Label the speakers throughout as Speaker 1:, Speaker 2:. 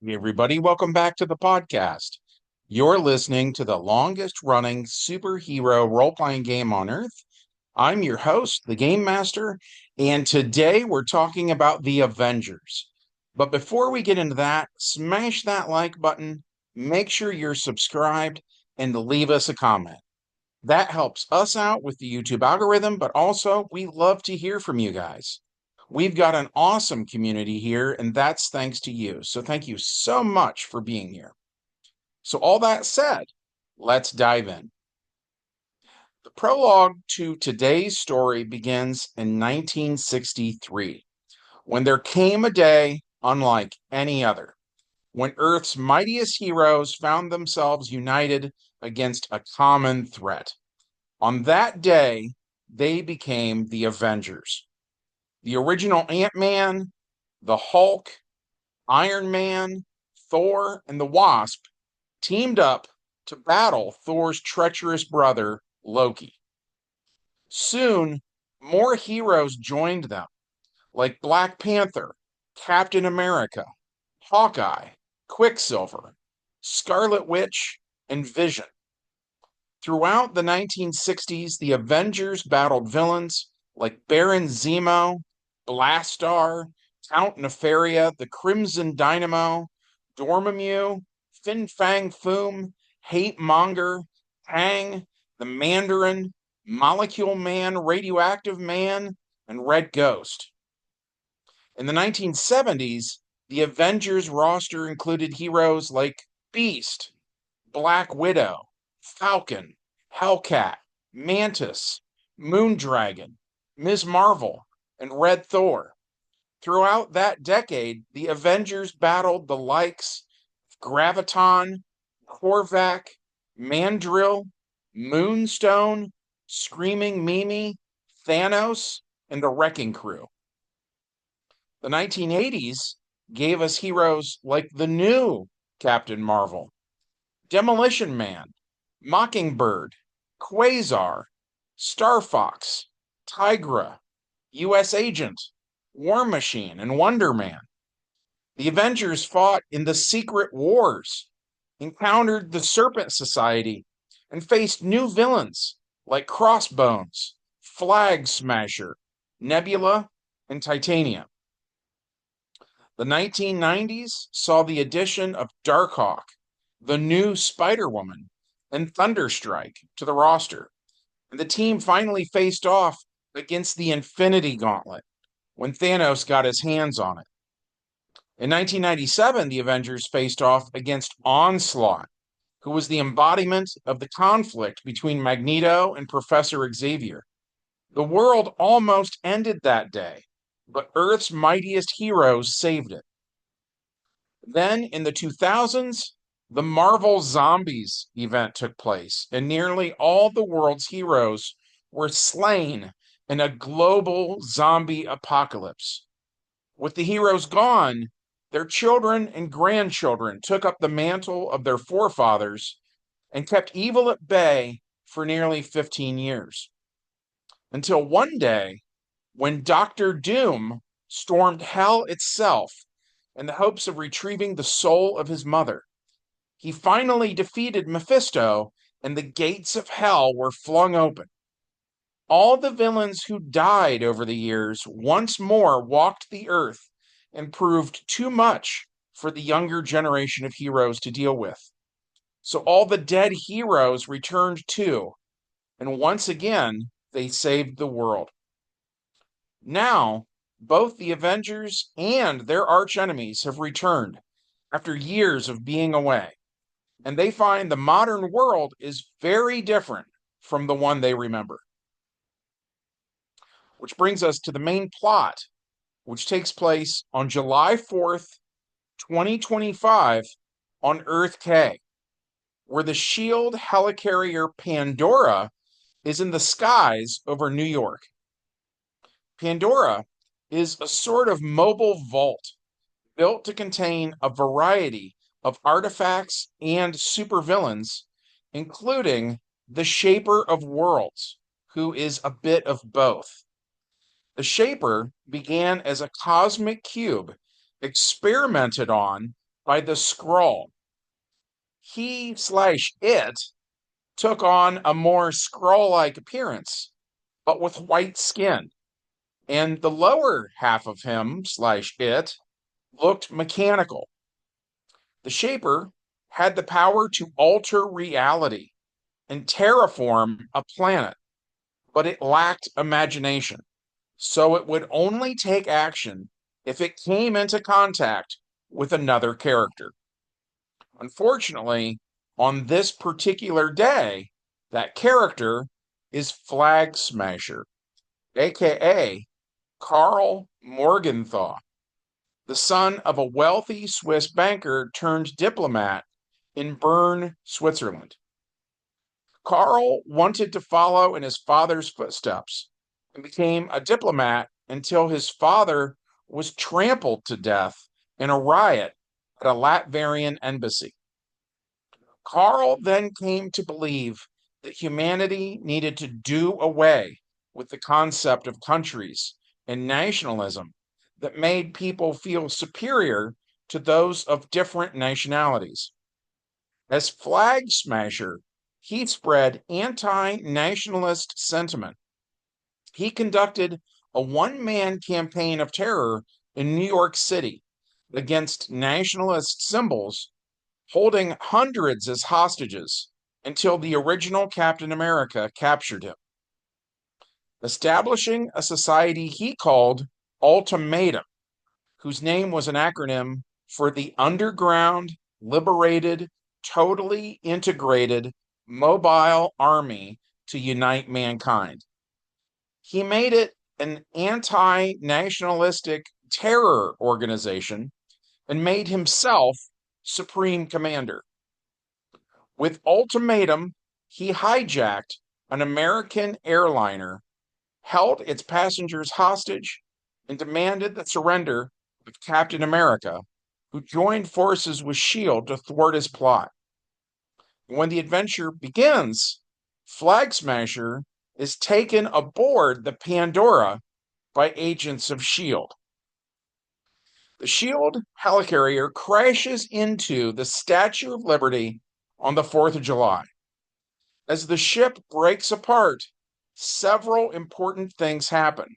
Speaker 1: Hey, everybody, welcome back to the podcast. You're listening to the longest running superhero role playing game on earth. I'm your host, the Game Master, and today we're talking about the Avengers. But before we get into that, smash that like button, make sure you're subscribed, and leave us a comment. That helps us out with the YouTube algorithm, but also we love to hear from you guys. We've got an awesome community here, and that's thanks to you. So thank you so much for being here. So, all that said, let's dive in. The prologue to today's story begins in 1963, when there came a day unlike any other, when Earth's mightiest heroes found themselves united against a common threat. On that day, they became the Avengers. The original Ant-Man, the Hulk, Iron Man, Thor, and the Wasp teamed up to battle Thor's treacherous brother, Loki. Soon, more heroes joined them, like Black Panther, Captain America, Hawkeye, Quicksilver, Scarlet Witch, and Vision. Throughout the 1960s, the Avengers battled villains like Baron Zemo, Blastar, Count Nefaria, the Crimson Dynamo, Dormammu, Fin Fang Foom, Hate Monger, Kang, the Mandarin, Molecule Man, Radioactive Man, and Red Ghost. In the 1970s, the Avengers roster included heroes like Beast, Black Widow, Falcon, Hellcat, Mantis, Moondragon, Ms. Marvel, and Red Thor. Throughout that decade, the Avengers battled the likes of Graviton, Korvac, Mandrill, Moonstone, Screaming Mimi, Thanos, and the Wrecking Crew. The 1980s gave us heroes like the new Captain Marvel, Demolition Man, Mockingbird, Quasar, Star Fox, Tigra, U.S. Agent, War Machine, and Wonder Man. The Avengers fought in the Secret Wars, encountered the Serpent Society, and faced new villains like Crossbones, Flag Smasher, Nebula, and Titanium. The 1990s saw the addition of Darkhawk, the new Spider-Woman, and Thunderstrike to the roster, and the team finally faced off against the Infinity Gauntlet when Thanos got his hands on it. In 1997, the Avengers faced off against Onslaught, who was the embodiment of the conflict between Magneto and Professor Xavier. The world almost ended that day, but Earth's mightiest heroes saved it. Then, in the 2000s, the Marvel Zombies event took place, and nearly all the world's heroes were slain in a global zombie apocalypse. With the heroes gone, their children and grandchildren took up the mantle of their forefathers and kept evil at bay for nearly 15 years. Until one day, when Doctor Doom stormed hell itself in the hopes of retrieving the soul of his mother. He finally defeated Mephisto, and the gates of hell were flung open. All the villains who died over the years once more walked the earth and proved too much for the younger generation of heroes to deal with. So all the dead heroes returned too, and once again, they saved the world. Now, both the Avengers and their archenemies have returned after years of being away, and they find the modern world is very different from the one they remember. Which brings us to the main plot, which takes place on July 4th, 2025, on Earth K, where the SHIELD helicarrier Pandora is in the skies over New York. Pandora is a sort of mobile vault built to contain a variety of artifacts and supervillains, including the Shaper of Worlds, who is a bit of both. The Shaper began as a cosmic cube experimented on by the Skrull. He/it took on a more Skrull-like appearance, but with white skin, and the lower half of him/it looked mechanical. The Shaper had the power to alter reality and terraform a planet, but it lacked imagination, so it would only take action if it came into contact with another character. Unfortunately, on this particular day, that character is Flag Smasher, aka Karl Morgenthau, the son of a wealthy Swiss banker turned diplomat in Bern, Switzerland. Karl wanted to follow in his father's footsteps and became a diplomat until his father was trampled to death in a riot at a Latvian embassy. Karl then came to believe that humanity needed to do away with the concept of countries and nationalism that made people feel superior to those of different nationalities. As Flag Smasher, he spread anti-nationalist sentiment. He conducted a one-man campaign of terror in New York City against nationalist symbols, holding hundreds as hostages until the original Captain America captured him. Establishing a society he called Ultimatum, whose name was an acronym for the Underground Liberated Totally Integrated Mobile Army to Unite Mankind. He made it an anti-nationalistic terror organization and made himself Supreme Commander. With Ultimatum, he hijacked an American airliner, held its passengers hostage, and demanded the surrender of Captain America, who joined forces with S.H.I.E.L.D. to thwart his plot. When the adventure begins, Flag Smasher is taken aboard the Pandora by agents of S.H.I.E.L.D. The S.H.I.E.L.D. helicarrier crashes into the Statue of Liberty on the 4th of July. As the ship breaks apart, several important things happen.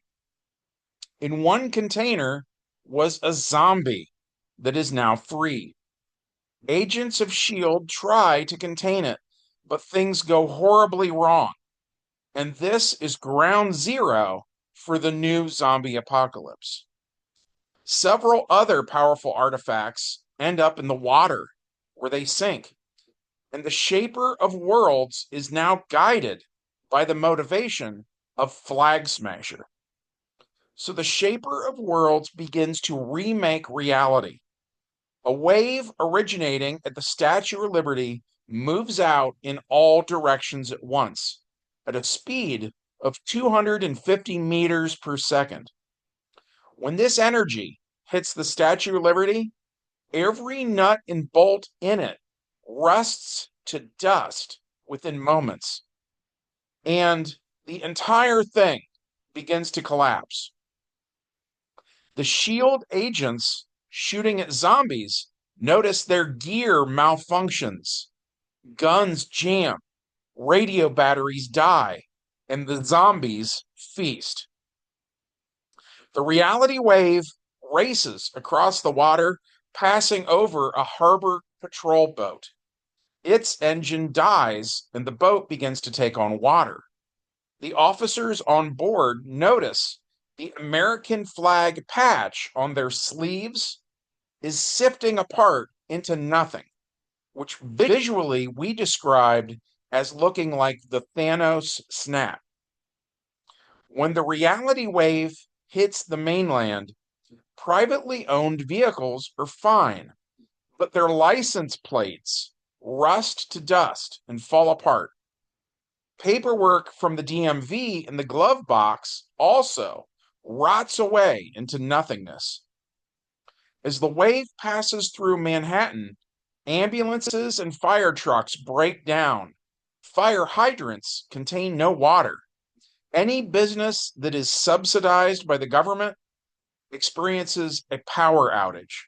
Speaker 1: In one container was a zombie that is now free. Agents of S.H.I.E.L.D. try to contain it, but things go horribly wrong. And this is ground zero for the new zombie apocalypse. Several other powerful artifacts end up in the water, where they sink. And the Shaper of Worlds is now guided by the motivation of Flag Smasher. So the Shaper of Worlds begins to remake reality. A wave originating at the Statue of Liberty moves out in all directions at once, at a speed of 250 meters per second. When this energy hits the Statue of Liberty, every nut and bolt in it rusts to dust within moments, and the entire thing begins to collapse. The S.H.I.E.L.D. agents shooting at zombies notice their gear malfunctions, guns jam, radio batteries die, and the zombies feast. The reality wave races across the water, passing over a harbor patrol boat. Its engine dies, and the boat begins to take on water. The officers on board notice the American flag patch on their sleeves is sifting apart into nothing, which visually we described as looking like the Thanos snap. When the reality wave hits the mainland, privately owned vehicles are fine, but their license plates rust to dust and fall apart. Paperwork from the DMV in the glove box also rots away into nothingness. As the wave passes through Manhattan, ambulances and fire trucks break down. Fire hydrants contain no water. Any business that is subsidized by the government experiences a power outage.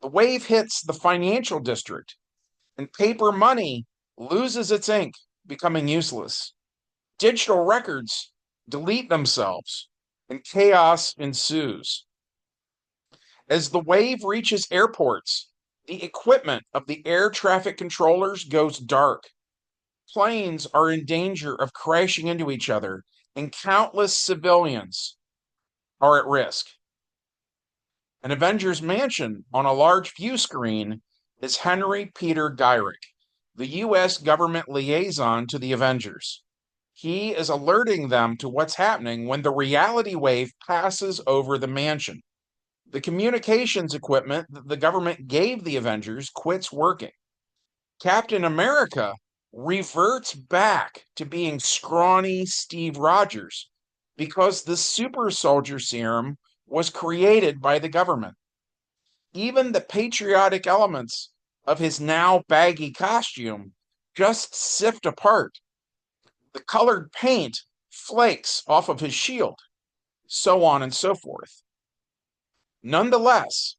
Speaker 1: The wave hits the financial district, and paper money loses its ink, becoming useless. Digital records delete themselves, and chaos ensues. As the wave reaches airports, the equipment of the air traffic controllers goes dark. Planes are in danger of crashing into each other, and countless civilians are at risk. An Avengers mansion on a large view screen is Henry Peter Gyrick, the U.S. government liaison to the Avengers. He is alerting them to what's happening when the reality wave passes over the mansion. The communications equipment that the government gave the Avengers quits working. Captain America reverts back to being scrawny Steve Rogers because the super soldier serum was created by the government. Even the patriotic elements of his now baggy costume just sift apart. The colored paint flakes off of his shield, so on and so forth. Nonetheless,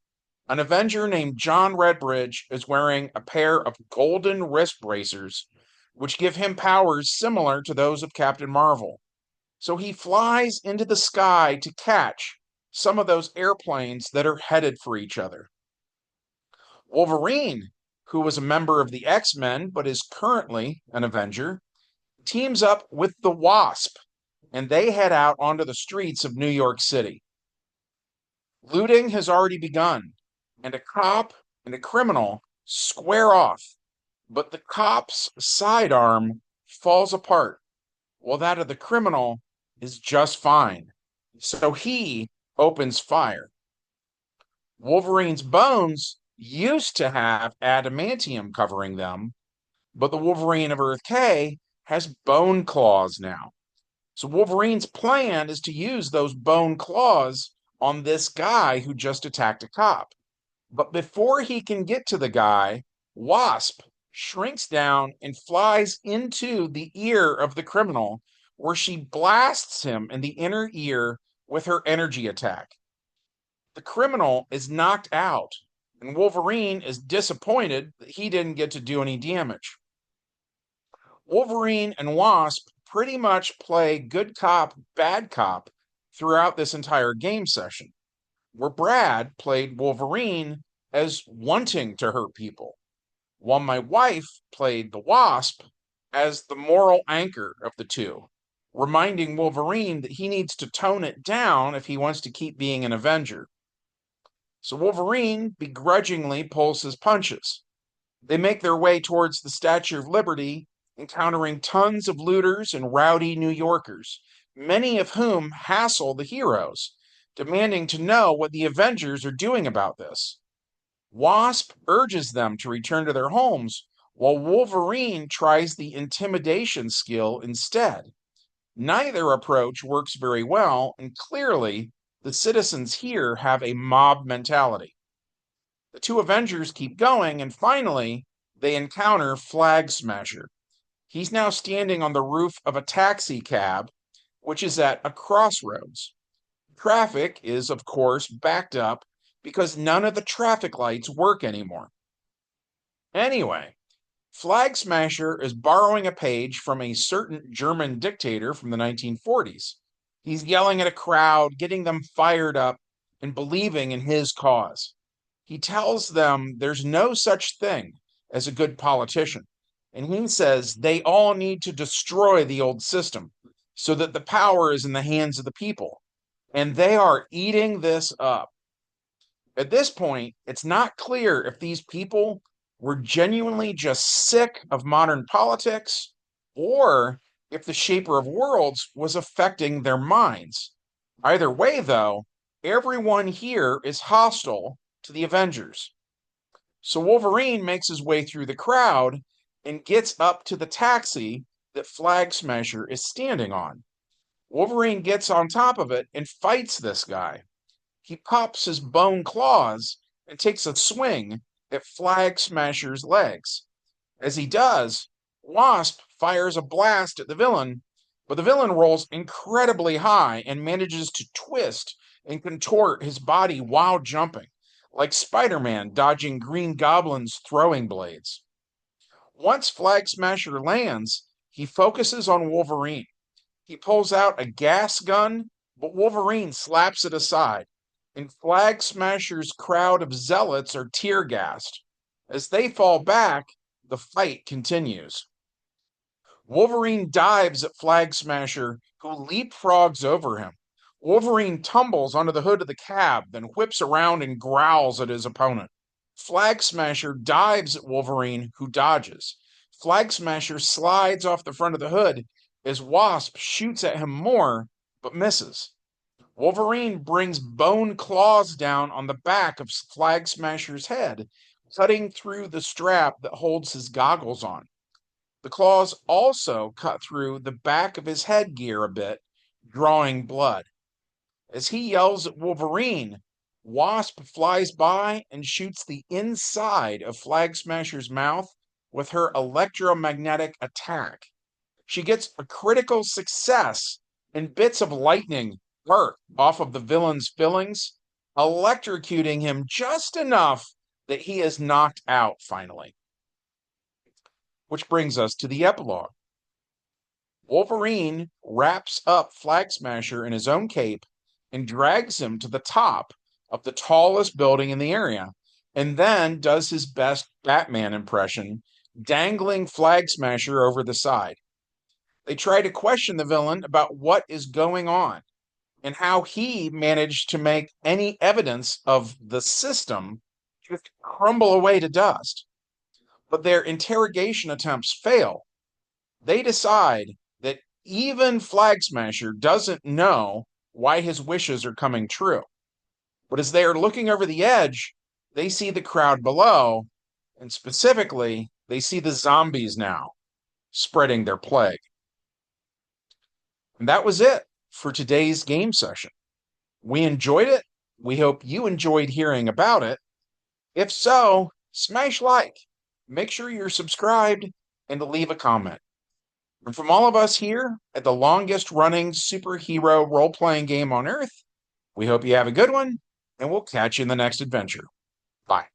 Speaker 1: an Avenger named John Redbridge is wearing a pair of golden wrist bracers, which give him powers similar to those of Captain Marvel. So he flies into the sky to catch some of those airplanes that are headed for each other. Wolverine, who was a member of the X-Men but is currently an Avenger, teams up with the Wasp, and they head out onto the streets of New York City. Looting has already begun, and a cop and a criminal square off, but the cop's sidearm falls apart, while that of the criminal is just fine. So he opens fire. Wolverine's bones used to have adamantium covering them, but the Wolverine of Earth K has bone claws now. So Wolverine's plan is to use those bone claws on this guy who just attacked a cop. But before he can get to the guy, Wasp shrinks down and flies into the ear of the criminal, where she blasts him in the inner ear with her energy attack. The criminal is knocked out, and Wolverine is disappointed that he didn't get to do any damage. Wolverine and Wasp pretty much play good cop, bad cop throughout this entire game session, where Brad played Wolverine as wanting to hurt people, while my wife played the Wasp as the moral anchor of the two, reminding Wolverine that he needs to tone it down if he wants to keep being an Avenger. So Wolverine begrudgingly pulls his punches. They make their way towards the Statue of Liberty, encountering tons of looters and rowdy New Yorkers, many of whom hassle the heroes, demanding to know what the Avengers are doing about this. Wasp urges them to return to their homes, while Wolverine tries the intimidation skill instead. Neither approach works very well, and clearly, the citizens here have a mob mentality. The two Avengers keep going, and finally, they encounter Flag Smasher. He's now standing on the roof of a taxi cab, which is at a crossroads. Traffic is, of course, backed up because none of the traffic lights work anymore. Anyway, Flag Smasher is borrowing a page from a certain German dictator from the 1940s. He's yelling at a crowd, getting them fired up and believing in his cause. He tells them there's no such thing as a good politician, and he says they all need to destroy the old system so that the power is in the hands of the people, and they are eating this up. At this point, it's not clear if these people were genuinely just sick of modern politics or if the Shaper of Worlds was affecting their minds. Either way, though, everyone here is hostile to the Avengers. So Wolverine makes his way through the crowd and gets up to the taxi that Flag Smasher is standing on. Wolverine gets on top of it and fights this guy. He pops his bone claws and takes a swing at Flag Smasher's legs. As he does, Wasp fires a blast at the villain, but the villain rolls incredibly high and manages to twist and contort his body while jumping, like Spider-Man dodging Green Goblin's throwing blades. Once Flag Smasher lands, he focuses on Wolverine. He pulls out a gas gun, but Wolverine slaps it aside, and Flag Smasher's crowd of zealots are tear gassed. As they fall back, the fight continues. Wolverine dives at Flag Smasher, who leapfrogs over him. Wolverine tumbles onto the hood of the cab, then whips around and growls at his opponent. Flag Smasher dives at Wolverine, who dodges. Flag Smasher slides off the front of the hood as Wasp shoots at him more, but misses. Wolverine brings bone claws down on the back of Flag Smasher's head, cutting through the strap that holds his goggles on. The claws also cut through the back of his headgear a bit, drawing blood. As he yells at Wolverine, Wasp flies by and shoots the inside of Flag Smasher's mouth with her electromagnetic attack. She gets a critical success, and bits of lightning burst off of the villain's fillings, electrocuting him just enough that he is knocked out finally. Which brings us to the epilogue. Wolverine wraps up Flag Smasher in his own cape and drags him to the top of the tallest building in the area, and then does his best Batman impression, dangling Flag Smasher over the side. They try to question the villain about what is going on and how he managed to make any evidence of the system just crumble away to dust. But their interrogation attempts fail. They decide that even Flag Smasher doesn't know why his wishes are coming true. But as they are looking over the edge, they see the crowd below, and specifically, they see the zombies now spreading their plague. And that was it for today's game session. We enjoyed it. We hope you enjoyed hearing about it. If so, smash like, make sure you're subscribed, and to leave a comment. And from all of us here at the longest running superhero role-playing game on Earth, we hope you have a good one, and we'll catch you in the next adventure. Bye.